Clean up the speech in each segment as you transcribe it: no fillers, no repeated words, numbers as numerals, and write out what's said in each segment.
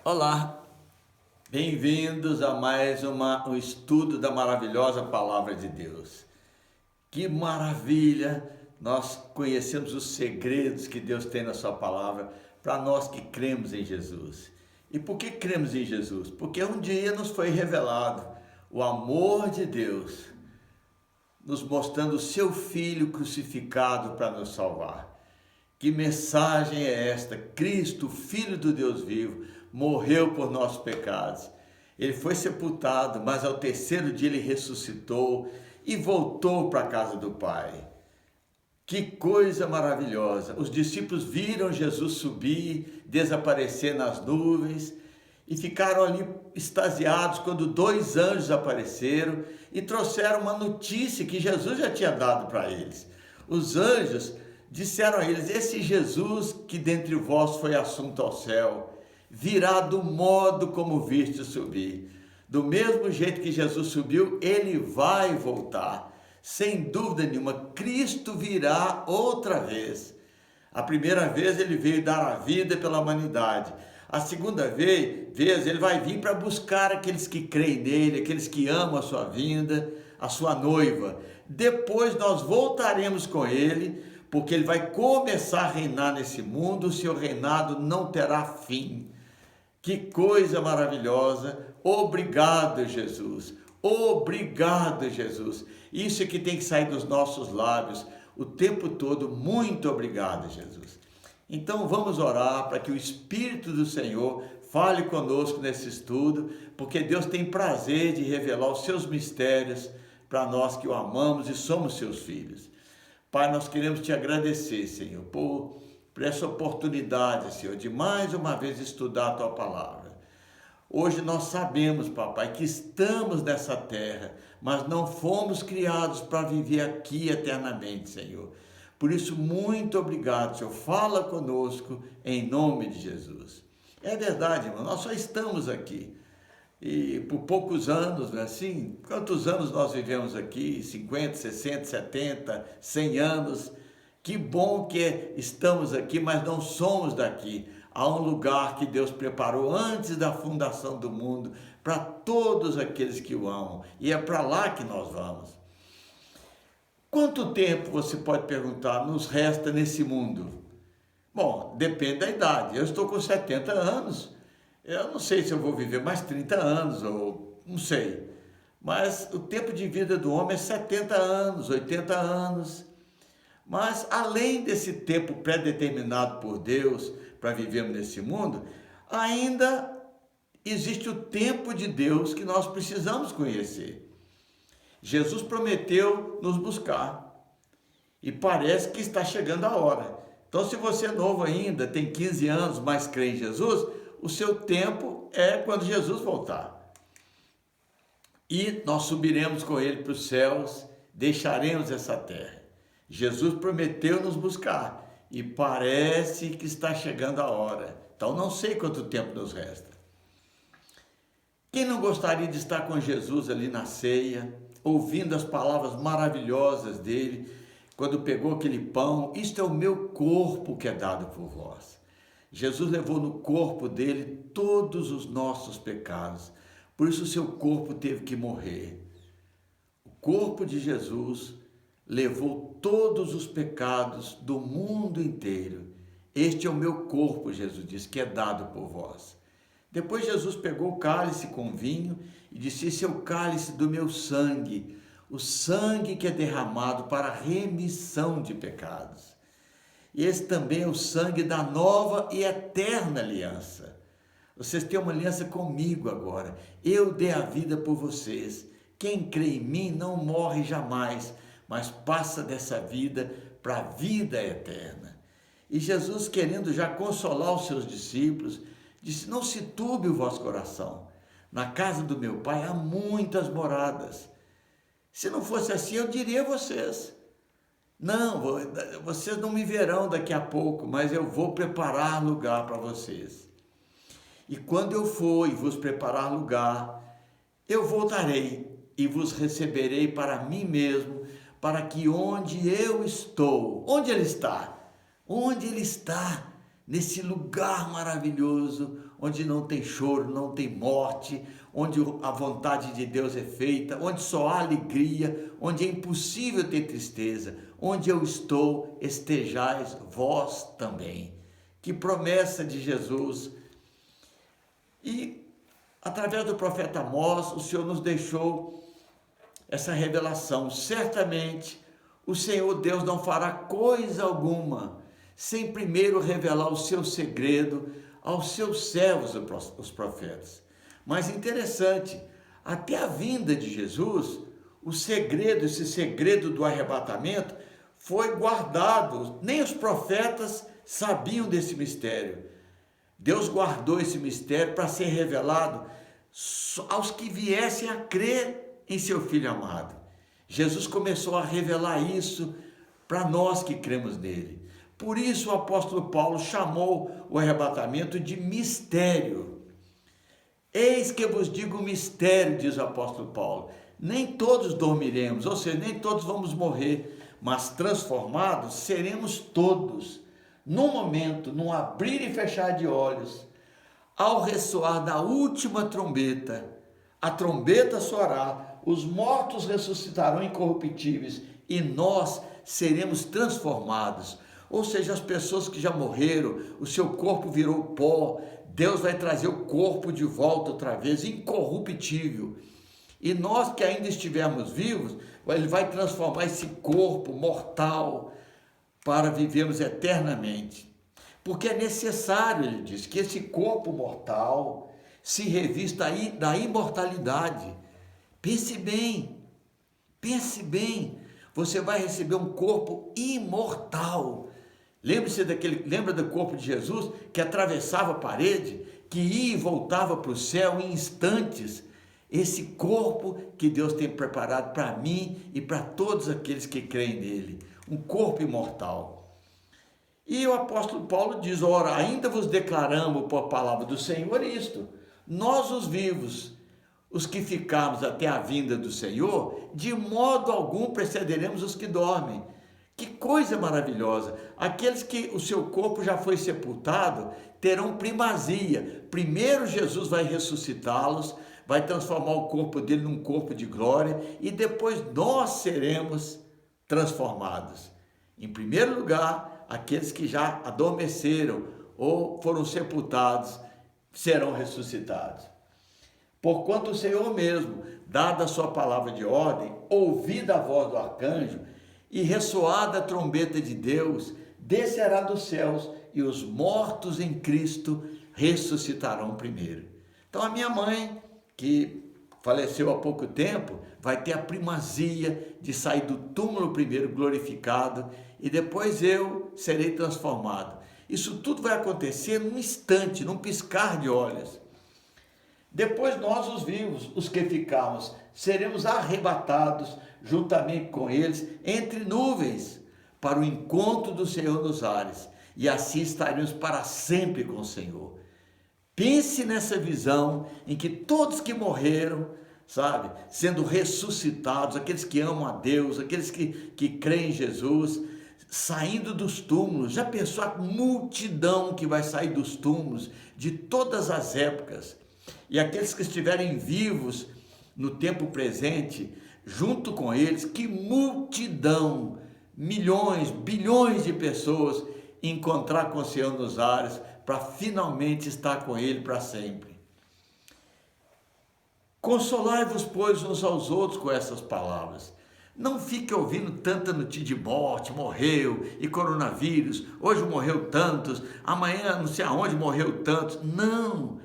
Olá, bem-vindos a mais um estudo da maravilhosa Palavra de Deus. Que maravilha nós conhecemos os segredos que Deus tem na sua Palavra para nós que cremos em Jesus. E por que cremos em Jesus? Porque um dia nos foi revelado o amor de Deus, nos mostrando o seu Filho crucificado para nos salvar. Que mensagem é esta? Cristo, Filho do Deus vivo, morreu por nossos pecados. Ele foi sepultado, mas ao terceiro dia ele ressuscitou e voltou para a casa do Pai. Que coisa maravilhosa! Os discípulos viram Jesus subir, desaparecer nas nuvens e ficaram ali extasiados quando dois anjos apareceram e trouxeram uma notícia que Jesus já tinha dado para eles. Os anjos disseram a eles: esse Jesus que dentre vós foi assunto ao céu, virá do modo como viste subir. Do mesmo jeito que Jesus subiu, ele vai voltar. Sem dúvida nenhuma, Cristo virá outra vez. A primeira vez ele veio dar a vida pela humanidade. A segunda vez ele vai vir para buscar aqueles que creem nele, aqueles que amam a sua vinda, a sua noiva. Depois nós voltaremos com ele, porque ele vai começar a reinar nesse mundo. O seu reinado não terá fim. Que coisa maravilhosa! Obrigado, Jesus! Obrigado, Jesus! Isso é que tem que sair dos nossos lábios o tempo todo. Muito obrigado, Jesus! Então vamos orar para que o Espírito do Senhor fale conosco nesse estudo, porque Deus tem prazer de revelar os seus mistérios para nós que o amamos e somos seus filhos. Pai, nós queremos te agradecer, Senhor, por essa oportunidade, Senhor, de mais uma vez estudar a tua palavra. Hoje nós sabemos, papai, que estamos nessa terra, mas não fomos criados para viver aqui eternamente, Senhor. Por isso, muito obrigado, Senhor. Fala conosco em nome de Jesus. É verdade, irmão, nós só estamos aqui. E por poucos anos, não é assim? Quantos anos nós vivemos aqui? 50, 60, 70, 100 anos. Que bom que estamos aqui, mas não somos daqui. Há um lugar que Deus preparou antes da fundação do mundo para todos aqueles que o amam. E é para lá que nós vamos. Quanto tempo, você pode perguntar, nos resta nesse mundo? Bom, depende da idade. Eu estou com 70 anos. Eu não sei se eu vou viver mais 30 anos, ou não sei. Mas o tempo de vida do homem é 70 anos, 80 anos. Mas além desse tempo pré-determinado por Deus para vivermos nesse mundo, ainda existe o tempo de Deus que nós precisamos conhecer. Jesus prometeu nos buscar e parece que está chegando a hora. Então, se você é novo ainda, tem 15 anos, mas crê em Jesus, o seu tempo é quando Jesus voltar. E nós subiremos com ele para os céus, deixaremos essa terra. Jesus prometeu nos buscar e parece que está chegando a hora. Então não sei quanto tempo nos resta. Quem não gostaria de estar com Jesus ali na ceia, ouvindo as palavras maravilhosas dele, quando pegou aquele pão: isto é o meu corpo que é dado por vós. Jesus levou no corpo dele todos os nossos pecados, por isso o seu corpo teve que morrer. O corpo de Jesus levou todos os pecados do mundo inteiro. Este é o meu corpo, Jesus disse, que é dado por vós. Depois Jesus pegou o cálice com vinho e disse: esse é o cálice do meu sangue, o sangue que é derramado para a remissão de pecados. E esse também é o sangue da nova e eterna aliança. Vocês têm uma aliança comigo agora. Eu dei a vida por vocês. Quem crê em mim não morre jamais, mas passa dessa vida para a vida eterna. E Jesus, querendo já consolar os seus discípulos, disse: não se turbe o vosso coração. Na casa do meu Pai há muitas moradas. Se não fosse assim, eu diria a vocês: não, vocês não me verão daqui a pouco, mas eu vou preparar lugar para vocês. E quando eu for e vos preparar lugar, eu voltarei e vos receberei para mim mesmo, para que onde eu estou, onde ele está? Onde ele está? nesse lugar maravilhoso, onde não tem choro, não tem morte, onde a vontade de Deus é feita, onde só há alegria, onde é impossível ter tristeza, onde eu estou, estejais vós também. Que promessa de Jesus! E através do profeta Amós, o Senhor nos deixou essa revelação. Certamente o Senhor Deus não fará coisa alguma sem primeiro revelar o seu segredo aos seus servos, os profetas. Mas interessante, até a vinda de Jesus, o segredo, esse segredo do arrebatamento, foi guardado. Nem os profetas sabiam desse mistério. Deus guardou esse mistério para ser revelado aos que viessem a crer em seu Filho amado. Jesus começou a revelar isso para nós que cremos nele. Por isso o apóstolo Paulo chamou o arrebatamento de mistério. Eis que vos digo mistério, diz o apóstolo Paulo. Nem todos dormiremos, ou seja, nem todos vamos morrer, mas transformados seremos todos. Num momento, num abrir e fechar de olhos, ao ressoar da última trombeta, a trombeta soará, os mortos ressuscitarão incorruptíveis e nós seremos transformados. Ou seja, as pessoas que já morreram, o seu corpo virou pó, Deus vai trazer o corpo de volta outra vez, incorruptível. E nós que ainda estivermos vivos, Ele vai transformar esse corpo mortal para vivermos eternamente. Porque é necessário, ele diz, que esse corpo mortal se revista da imortalidade. Pense bem, você vai receber um corpo imortal. Lembra do corpo de Jesus que atravessava a parede, que ia e voltava para o céu em instantes? Esse corpo que Deus tem preparado para mim e para todos aqueles que creem nele, um corpo imortal. E o apóstolo Paulo diz: ora, ainda vos declaramos por palavra do Senhor isto, nós os vivos, os que ficarmos até a vinda do Senhor, de modo algum precederemos os que dormem. Que coisa maravilhosa! Aqueles que o seu corpo já foi sepultado terão primazia. Primeiro Jesus vai ressuscitá-los, vai transformar o corpo dele num corpo de glória e depois nós seremos transformados. Em primeiro lugar, aqueles que já adormeceram ou foram sepultados serão ressuscitados. Porquanto o Senhor mesmo, dada a sua palavra de ordem, ouvida a voz do arcanjo e ressoada a trombeta de Deus, descerá dos céus e os mortos em Cristo ressuscitarão primeiro. Então a minha mãe, que faleceu há pouco tempo, vai ter a primazia de sair do túmulo primeiro glorificado e depois eu serei transformado. Isso tudo vai acontecer num instante, num piscar de olhos. Depois nós, os vivos, os que ficarmos, seremos arrebatados juntamente com eles entre nuvens para o encontro do Senhor nos ares e assim estaremos para sempre com o Senhor. Pense nessa visão em que todos que morreram, sabe, sendo ressuscitados, aqueles que amam a Deus, aqueles que creem em Jesus, saindo dos túmulos. Já pensou a multidão que vai sair dos túmulos de todas as épocas? E aqueles que estiverem vivos no tempo presente, junto com eles, que multidão, milhões, bilhões de pessoas encontrar com o Senhor nos ares para finalmente estar com Ele para sempre. Consolai-vos, pois, uns aos outros com essas palavras. Não fique ouvindo tanta notícia de morte, morreu, e coronavírus, hoje morreu tantos, amanhã não sei aonde morreu tantos. Não!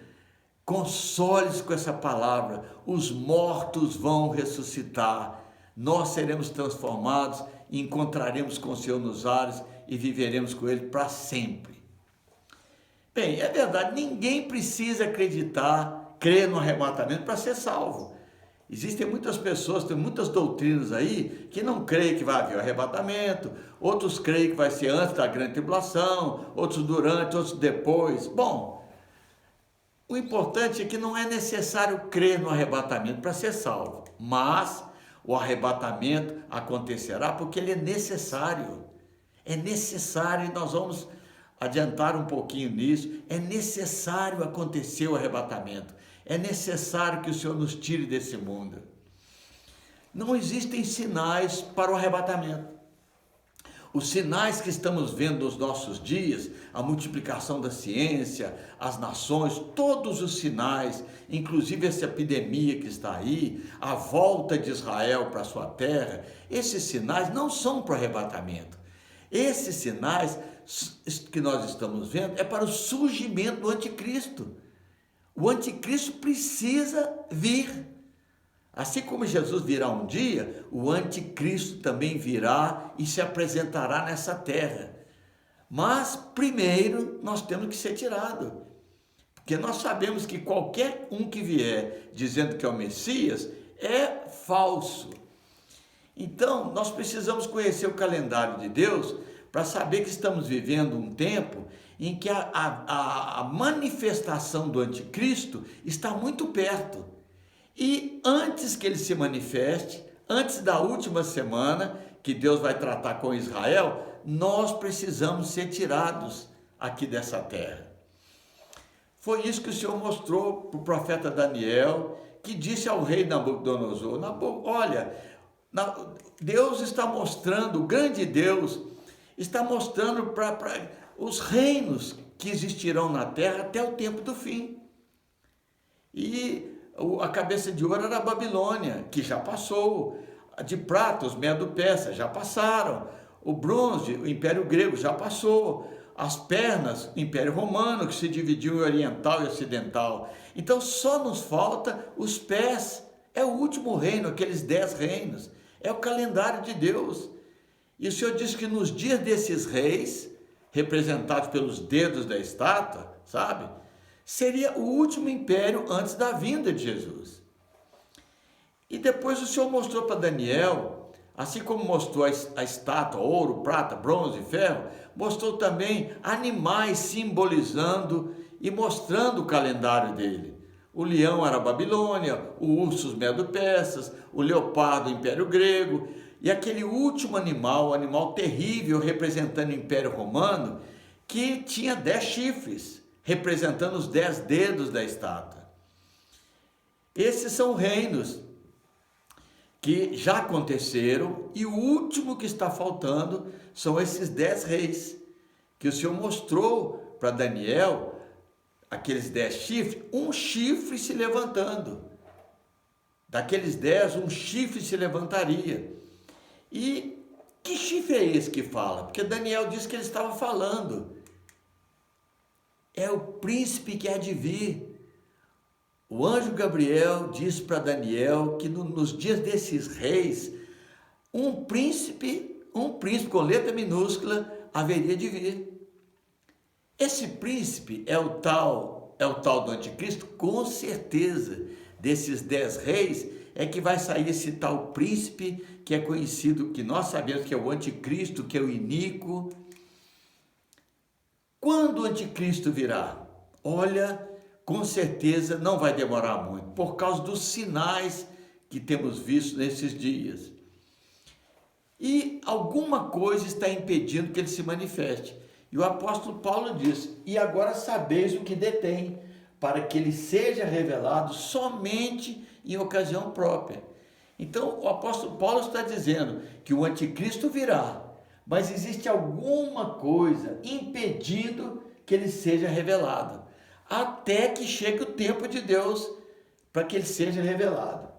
Console-se com essa palavra, os mortos vão ressuscitar, nós seremos transformados, encontraremos com o Senhor nos ares e viveremos com Ele para sempre. Bem, é verdade, ninguém precisa acreditar, crer no arrebatamento para ser salvo. Existem muitas pessoas, tem muitas doutrinas aí que não creem que vai haver o arrebatamento, outros creem que vai ser antes da grande tribulação, outros durante, outros depois. Bom, o importante é que não é necessário crer no arrebatamento para ser salvo, mas o arrebatamento acontecerá porque ele é necessário. É necessário e nós vamos adiantar um pouquinho nisso. É necessário acontecer o arrebatamento. É necessário que o Senhor nos tire desse mundo. Não existem sinais para o arrebatamento. Os sinais que estamos vendo nos nossos dias, a multiplicação da ciência, as nações, todos os sinais, inclusive essa epidemia que está aí, a volta de Israel para a sua terra, esses sinais não são para o arrebatamento. Esses sinais que nós estamos vendo é para o surgimento do anticristo. O anticristo precisa vir. Assim como Jesus virá um dia, o anticristo também virá e se apresentará nessa terra. Mas primeiro nós temos que ser tirado, porque nós sabemos que qualquer um que vier dizendo que é o Messias é falso. Então nós precisamos conhecer o calendário de Deus para saber que estamos vivendo um tempo em que a manifestação do anticristo está muito perto. E antes que ele se manifeste, antes da última semana que Deus vai tratar com Israel, nós precisamos ser tirados aqui dessa terra. Foi isso que o Senhor mostrou para o profeta Daniel, que disse ao rei Nabucodonosor: olha, Deus está mostrando, o grande Deus está mostrando para os reinos que existirão na terra até o tempo do fim. E a cabeça de ouro era a Babilônia, que já passou. A de prata, os Medo-Persas já passaram. O bronze, o Império Grego já passou. As pernas, o Império Romano, que se dividiu em oriental e ocidental. Então só nos falta os pés. É o último reino, aqueles 10 reinos. É o calendário de Deus. E o Senhor diz que nos dias desses reis, representados pelos dedos da estátua, sabe? Seria o último império antes da vinda de Jesus. E depois o Senhor mostrou para Daniel, assim como mostrou a estátua, ouro, prata, bronze, ferro, mostrou também animais simbolizando e mostrando o calendário dele. O leão era a Babilônia, o urso os Medo-Persas, o leopardo o Império Grego, e aquele último animal, o animal terrível representando o Império Romano, que tinha 10 chifres, representando os 10 dedos da estátua. Esses são reinos que já aconteceram, e o último que está faltando são esses 10 reis, que o Senhor mostrou para Daniel, aqueles 10 chifres, um chifre se levantando. Daqueles 10, um chifre se levantaria. E que chifre é esse que fala? Porque Daniel disse que ele estava falando. É o príncipe que há de vir. O anjo Gabriel disse para Daniel que nos dias desses reis, um príncipe com letra minúscula haveria de vir. Esse príncipe é o tal do anticristo, com certeza. Desses 10 reis é que vai sair esse tal príncipe que é conhecido, que nós sabemos que é o anticristo, que é o iníquo. Quando o anticristo virá? Olha, com certeza não vai demorar muito, por causa dos sinais que temos visto nesses dias. E alguma coisa está impedindo que ele se manifeste. E o apóstolo Paulo diz: e agora sabeis o que detém, para que ele seja revelado somente em ocasião própria. Então o apóstolo Paulo está dizendo que o anticristo virá, mas existe alguma coisa impedindo que ele seja revelado, até que chegue o tempo de Deus para que ele seja revelado.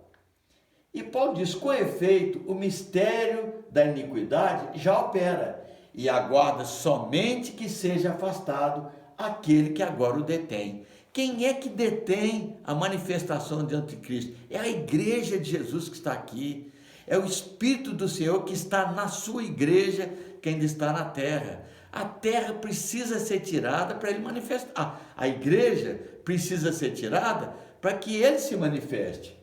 E Paulo diz: com efeito, o mistério da iniquidade já opera, e aguarda somente que seja afastado aquele que agora o detém. Quem é que detém a manifestação de anticristo? É a igreja de Jesus que está aqui. É o Espírito do Senhor que está na sua igreja, que ainda está na terra. A terra precisa ser tirada para ele manifestar. A igreja precisa ser tirada para que ele se manifeste.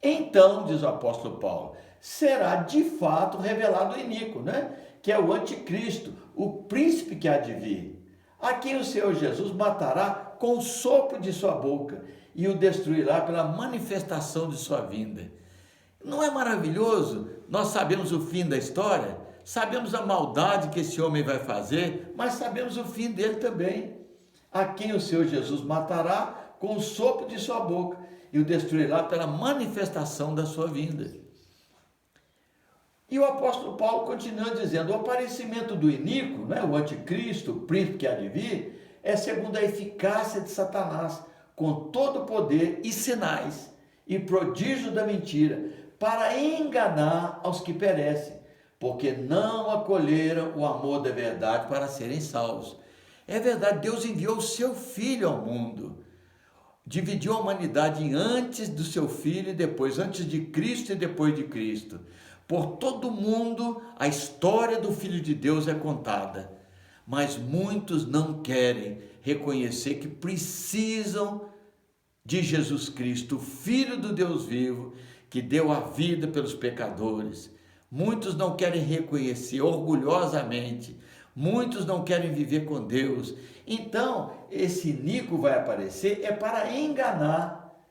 Então, diz o apóstolo Paulo, será de fato revelado o iníquo, né? Que é o anticristo, o príncipe que há de vir, a quem o Senhor Jesus matará com o sopro de sua boca e o destruirá pela manifestação de sua vinda. Não é maravilhoso? Nós sabemos o fim da história, Sabemos a maldade que esse homem vai fazer, mas sabemos o fim dele também. A quem o Senhor Jesus matará com o sopro de sua boca e o destruirá pela manifestação da sua vinda. E o apóstolo Paulo continua dizendo: o aparecimento do iníquo, né, o anticristo, o príncipe que há de vir, é segundo a eficácia de Satanás, com todo o poder e sinais e prodígio da mentira, para enganar aos que perecem, porque não acolheram o amor da verdade para serem salvos. É verdade, Deus enviou o seu Filho ao mundo, dividiu a humanidade em antes do seu Filho e depois, antes de Cristo e depois de Cristo. Por todo mundo a história do Filho de Deus é contada, mas muitos não querem reconhecer que precisam de Jesus Cristo, o Filho do Deus vivo, que deu a vida pelos pecadores. Muitos não querem reconhecer orgulhosamente, muitos não querem viver com Deus. Então, esse iníquo vai aparecer é para enganar,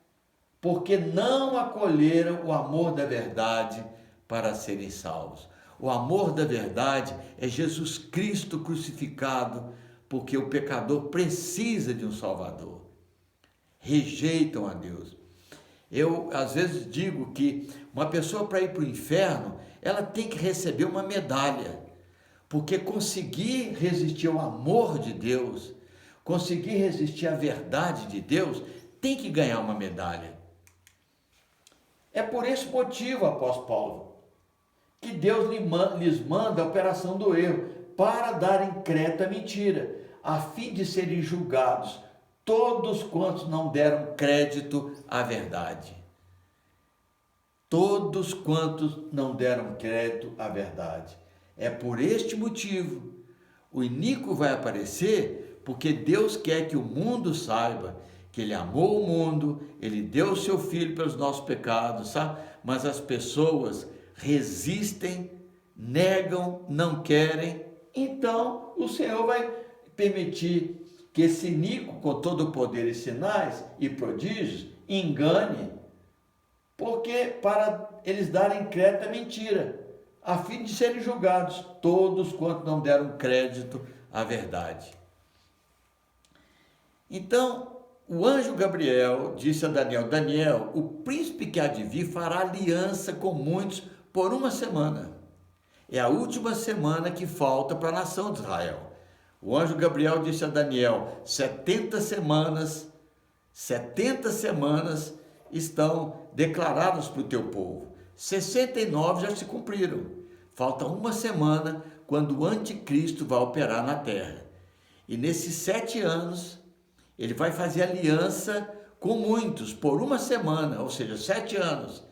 porque não acolheram o amor da verdade para serem salvos. O amor da verdade é Jesus Cristo crucificado, porque o pecador precisa de um Salvador. Rejeitam a Deus. Eu, às vezes, digo que uma pessoa, para ir para o inferno, ela tem que receber uma medalha, porque conseguir resistir ao amor de Deus, conseguir resistir à verdade de Deus, tem que ganhar uma medalha. É por esse motivo, apóstolo Paulo, que Deus lhes manda a operação do erro, para darem crédito à mentira, a fim de serem julgados todos quantos não deram crédito à verdade. Todos quantos não deram crédito à verdade. É por este motivo, o iníquo vai aparecer, porque Deus quer que o mundo saiba que Ele amou o mundo, Ele deu o seu Filho pelos nossos pecados, sabe? Mas as pessoas resistem, negam, não querem. Então o Senhor vai permitir que esse iníquo, com todo o poder e sinais e prodígios, engane, porque para eles darem crédito à mentira, a fim de serem julgados todos quanto não deram crédito à verdade. Então o anjo Gabriel disse a Daniel: Daniel, o príncipe que há de vir fará aliança com muitos por uma semana. É a última semana que falta para a nação de Israel. O anjo Gabriel disse a Daniel: 70 semanas estão declaradas para o teu povo. 69 já se cumpriram. Falta uma semana quando o anticristo vai operar na terra. E nesses 7 anos, ele vai fazer aliança com muitos por uma semana, ou seja, 7 anos.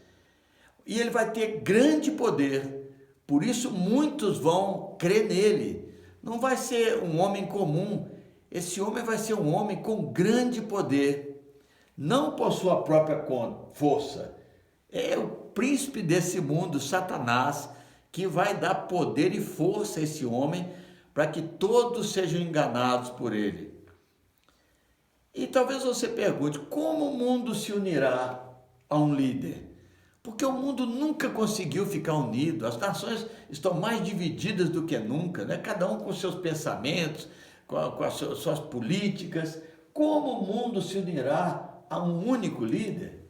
E ele vai ter grande poder, por isso muitos vão crer nele. Não vai ser um homem comum, esse homem vai ser um homem com grande poder, não por sua própria força. É o príncipe desse mundo, Satanás, que vai dar poder e força a esse homem para que todos sejam enganados por ele. E talvez você pergunte: como o mundo se unirá a um líder? Porque o mundo nunca conseguiu ficar unido, as nações estão mais divididas do que nunca, né? Cada um com seus pensamentos, com as suas políticas. Como o mundo se unirá a um único líder?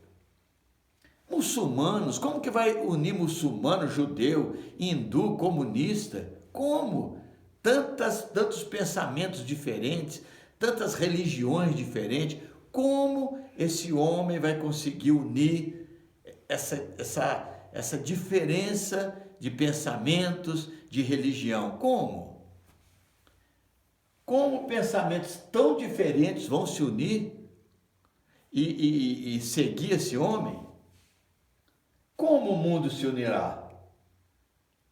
Muçulmanos, como que vai unir muçulmano, judeu, hindu, comunista? Como? Tantos pensamentos diferentes, tantas religiões diferentes. Como esse homem vai conseguir unir essa diferença de pensamentos, de religião? Como? Como pensamentos tão diferentes vão se unir e seguir esse homem? Como o mundo se unirá?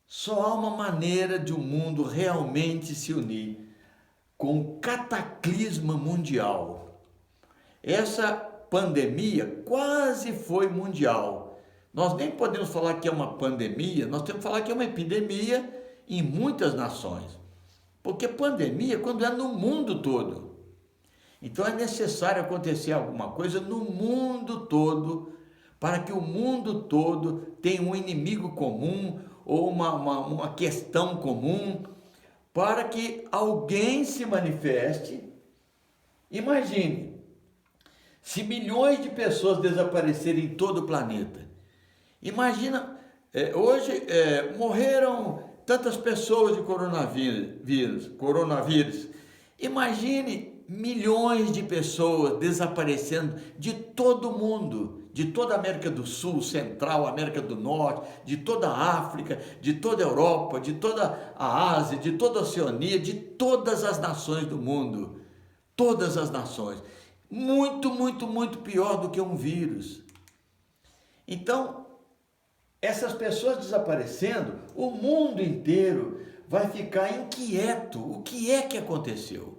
Só há uma maneira de o mundo realmente se unir: com o cataclisma mundial. Essa pandemia quase foi mundial. Nós nem podemos falar que é uma pandemia, nós temos que falar que é uma epidemia em muitas nações. Porque pandemia é quando é no mundo todo. Então é necessário acontecer alguma coisa no mundo todo, para que o mundo todo tenha um inimigo comum, ou uma questão comum, para que alguém se manifeste. Imagine, se milhões de pessoas desaparecerem em todo o planeta. Imagina, hoje morreram tantas pessoas de coronavírus. Imagine milhões de pessoas desaparecendo de todo o mundo, de toda a América do Sul, Central, América do Norte, de toda a África, de toda a Europa, de toda a Ásia, de toda a Oceania, de todas as nações do mundo. Todas as nações. Muito, muito, muito pior do que um vírus. Então, essas pessoas desaparecendo, o mundo inteiro vai ficar inquieto. O que é que aconteceu?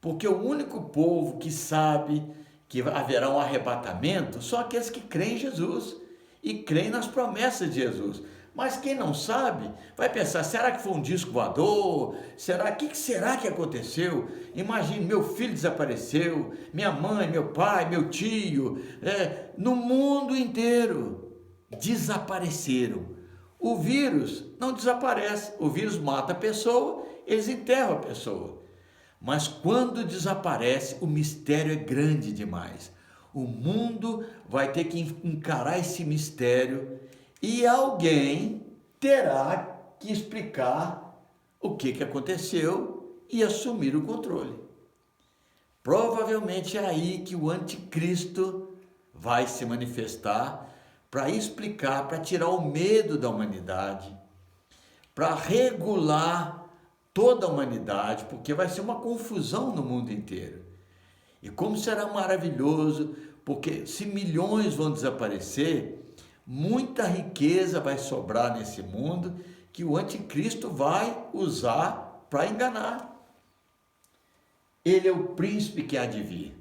Porque o único povo que sabe que haverá um arrebatamento são aqueles que creem em Jesus e creem nas promessas de Jesus. Mas quem não sabe vai pensar, será que foi um disco voador? O que será que aconteceu? Imagine, meu filho desapareceu, minha mãe, meu pai, meu tio, no mundo inteiro desapareceram. O vírus não desaparece, o vírus mata a pessoa, eles enterram a pessoa. Mas quando desaparece, o mistério é grande demais. O mundo vai ter que encarar esse mistério e alguém terá que explicar o que aconteceu e assumir o controle. Provavelmente é aí que o anticristo vai se manifestar para explicar, para tirar o medo da humanidade, para regular toda a humanidade, porque vai ser uma confusão no mundo inteiro. E como será maravilhoso, porque se milhões vão desaparecer, muita riqueza vai sobrar nesse mundo que o anticristo vai usar para enganar. Ele é o príncipe que há de vir.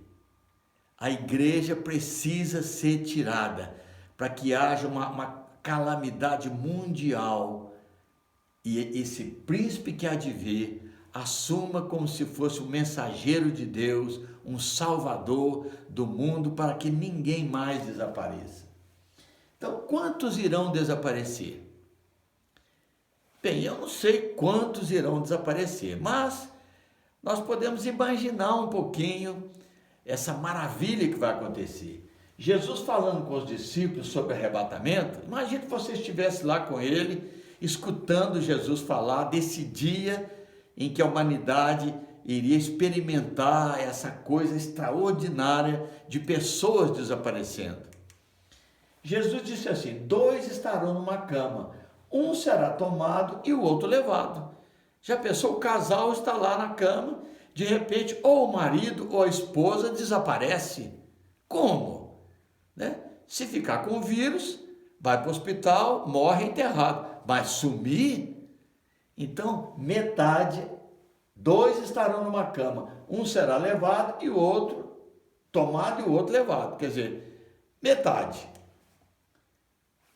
A igreja precisa ser tirada para que haja uma calamidade mundial e esse príncipe que há de vir assuma como se fosse um mensageiro de Deus, um salvador do mundo, para que ninguém mais desapareça. Então, quantos irão desaparecer? Bem, eu não sei quantos irão desaparecer, mas nós podemos imaginar um pouquinho essa maravilha que vai acontecer. Jesus falando com os discípulos sobre arrebatamento, imagine que você estivesse lá com ele, escutando Jesus falar desse dia em que a humanidade iria experimentar essa coisa extraordinária de pessoas desaparecendo. Jesus disse assim: 2 estarão numa cama, um será tomado e o outro levado. Já pensou, o casal está lá na cama, de repente ou o marido ou a esposa desaparece? Como? Se ficar com o vírus, vai para o hospital, morre enterrado. Mas sumir? Então, metade, 2 estarão numa cama, um será levado e o outro tomado e o outro levado. Quer dizer, metade.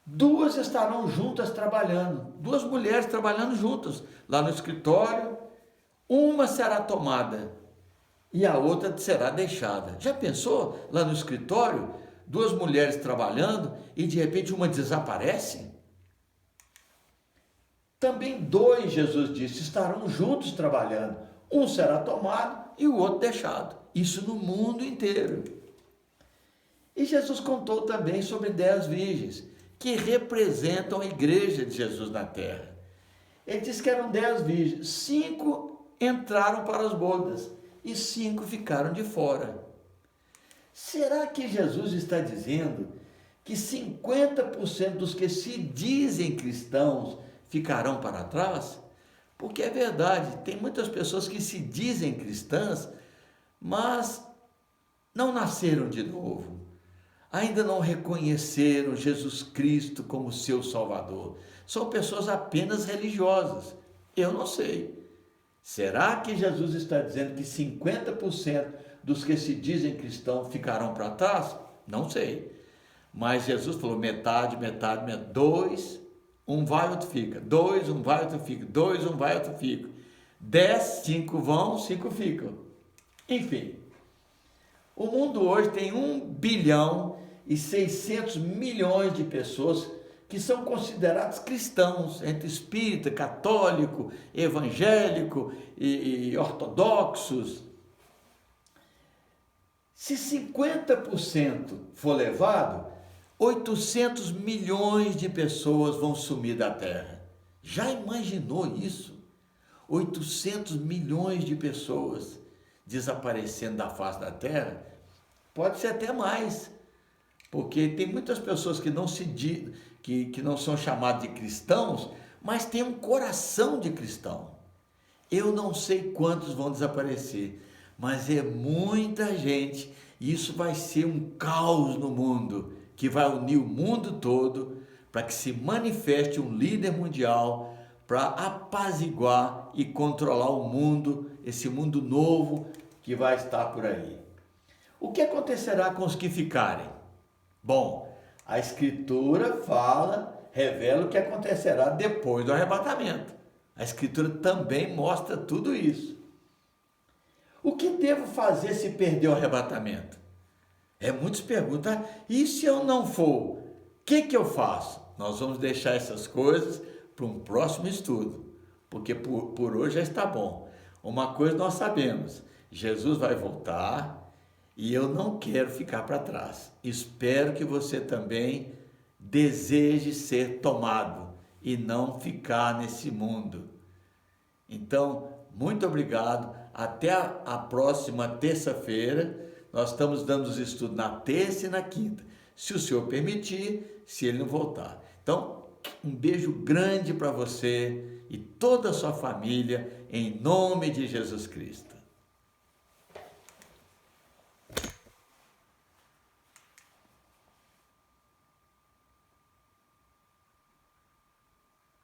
2 estarão juntas trabalhando, 2 mulheres trabalhando juntas, lá no escritório, uma será tomada e a outra será deixada. Já pensou lá no escritório, 2 mulheres trabalhando e de repente uma desaparece? Também 2, Jesus disse, estarão juntos trabalhando, um será tomado e o outro deixado. Isso no mundo inteiro. E Jesus contou também sobre 10 virgens, que representam a igreja de Jesus na terra. Ele disse que eram 10 virgens, 5 entraram para as bodas e 5 ficaram de fora. Será que Jesus está dizendo que 50% dos que se dizem cristãos ficarão para trás? Porque é verdade, tem muitas pessoas que se dizem cristãs, mas não nasceram de novo. Ainda não reconheceram Jesus Cristo como seu Salvador. São pessoas apenas religiosas. Eu não sei. Será que Jesus está dizendo que 50% dos que se dizem cristãos ficarão para trás? Não sei. Mas Jesus falou metade, 2, um vai, outro fica. 2, um vai, outro fica. 2, um vai, outro fica. 10, 5 vão, 5 ficam. Enfim. O mundo hoje tem 1 bilhão e 600 milhões de pessoas que são considerados cristãos, entre espírita, católico, evangélico e ortodoxos. Se 50% for levado, 800 milhões de pessoas vão sumir da Terra. Já imaginou isso? 800 milhões de pessoas desaparecendo da face da Terra? Pode ser até mais, porque tem muitas pessoas que não são chamadas de cristãos, mas têm um coração de cristão. Eu não sei quantos vão desaparecer, mas é muita gente, e isso vai ser um caos no mundo, que vai unir o mundo todo para que se manifeste um líder mundial para apaziguar e controlar o mundo, esse mundo novo que vai estar por aí. O que acontecerá com os que ficarem? Bom, a Escritura revela o que acontecerá depois do arrebatamento. A Escritura também mostra tudo isso. O que devo fazer se perder o arrebatamento? Muitos perguntam, e se eu não for, o que eu faço? Nós vamos deixar essas coisas para um próximo estudo, porque por hoje já está bom. Uma coisa nós sabemos, Jesus vai voltar e eu não quero ficar para trás. Espero que você também deseje ser tomado e não ficar nesse mundo. Então, muito obrigado. Até a próxima terça-feira. Nós estamos dando os estudos na terça e na quinta. Se o Senhor permitir, se Ele não voltar. Então, um beijo grande para você e toda a sua família, em nome de Jesus Cristo.